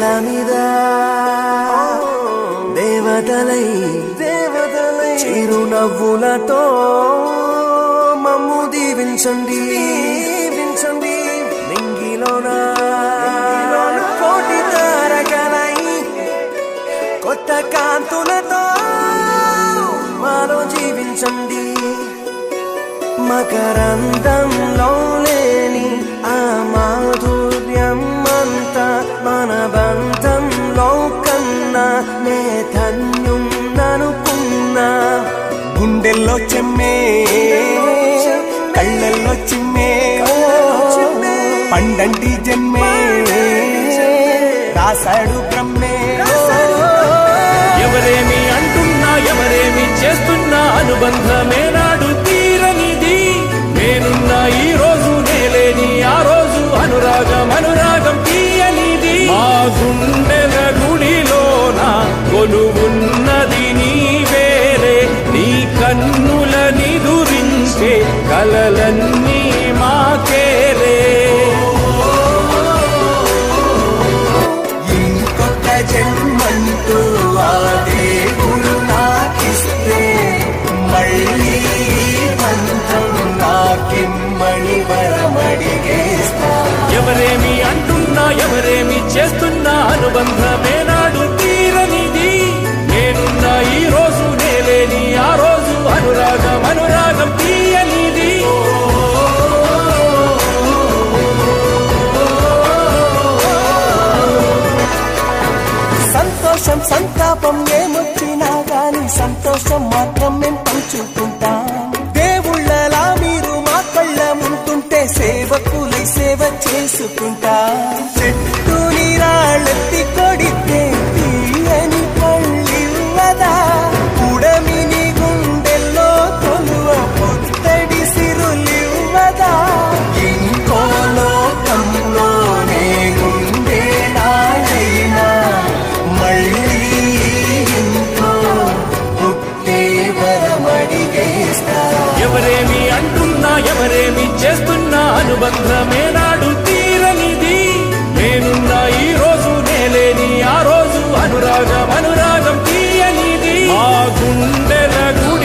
నేల మీద దేవతలై చిరునవ్వులతో మమ్ము దీవించండి నింగిలోన కోటి తారకలై కొత్త కాంతులతో మాలో జీవించండి మకరందంలో లేని ఆ మాధుర్యం అంతా మన బంధంలో కన్నా నే ధన్యున్ననుకున్నా గుండెల్లో చెమ్మే కళ్ళల్లో చిమ్మే పండంటి జన్మే రాశాడు బ్రహ్మే ఎవరేమి అంటున్నా ఎవరేమి చేస్తున్నా అనుబంధమే నాడు తీరనిది నేనున్నా ఈ రోజు నేలేని ఆ రోజు అనురాగం తీయనిది మా గుండెల గుడిలోన కొలువున్నది నీవేలే నీ కన్నుల నిదురించే కలలన్నీ మాకేలే ఇంకొక జన్మంటూ ఆ దేవుడు నాకిస్తే మళ్ళీ బంధం నాకిమ్మని వరమడిగేస్తా ఎవరేమి అంటున్నా ఎవరేమి చేస్తున్నా అనుబంధమే నాడు తీరనిది నేనున్నా ఈ రోజు నేలేని ఆ రోజు అనురాగం తీయనిది సంతోషం సంతాపం ఏమొచ్చినా గాని సంతోషం మాత్రం మేం పంచుకుంటాం దేవుళ్ళలా మీరు మా కళ్ళ ముంటుంటే సేవకులై సేవ చేసుకుంటా చెట్టు నీరాళ్ళెత్తి కొడితే తీయని పళ్ళివ్వదా పుడమిని గుండెల్లో తొలువ పుత్తడి సిరులివ్వదా ఇంకో లోకంలోనే గుండె నాడైనా మళ్ళీ ఇంకో పుట్టే వరమడిగేస్తా ఎవరేమి అంటున్నా ఎవరేమి చేస్తున్నా అనుబంధమే నాడు తీరనిది నేనున్నా ఈ రోజు నేలేని ఆ రోజు అనురాగం తీయనిది ఆ గుండెల గుడి